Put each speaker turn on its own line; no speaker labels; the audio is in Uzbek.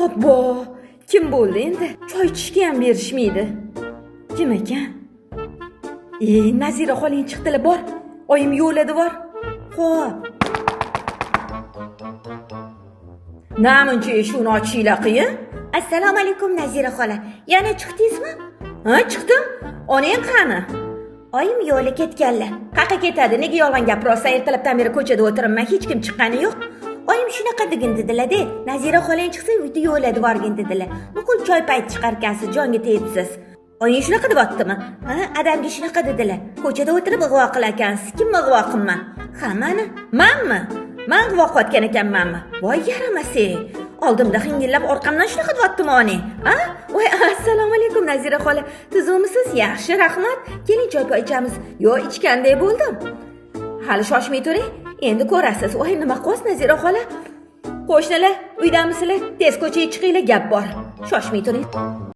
Obbo, kim bo'ldi endi? Choy ichishga ham berishmaydi. Kim ekan? Nazira xoling chiqdilar, bor. Oyim yo'ladi, bor. Xo'p. Namuncha eshikni ochinglar qiyin.
Assalomu alaykum Nazira xola. Yana chiqdingizmi?
Ha, chiqdim. Onang qani?
Oyim yo'li ketganlar.
Qaqa ketadi. Nega yolg'on gapirasiz? Ertalabdan beri ko'chada o'tiribman, hech kim chiqqani yo'q.
Oyim shunaqa degin dedilar-da. Nazira xolang chiqsa uyda yo'ladi borgin dedilar. Nuqul choy payti chiqarkansiz, jonga tegibsiz.
Oying shunaqa deyaptimi?
Ha, adamga shunaqa dedilar. Ko'chada o'tirib ig'vo qilarkansiz.
Kimni ig'vo qilman?
Hammani.
Manmi? Men ig'vo qilayotgan ekanmanmi? Voy yaramasang. Oldimda hingillab orqamdan shunaqa deyaptimi onang? Ha? Voy, assalomu alaykum Nazira xola. Tuzukmisiz? Yaxshi, rahmat. Keling choy ichamiz. Yo, ichganday bo'ldim. Hali shoshmay turing. Endi ko'rasiz. Voy, nima qilasiz Nazira xola? Qo'shnilar, uydamisizlar? Tez ko'chaga chiqinglar, gap bor. Shoshmay turing.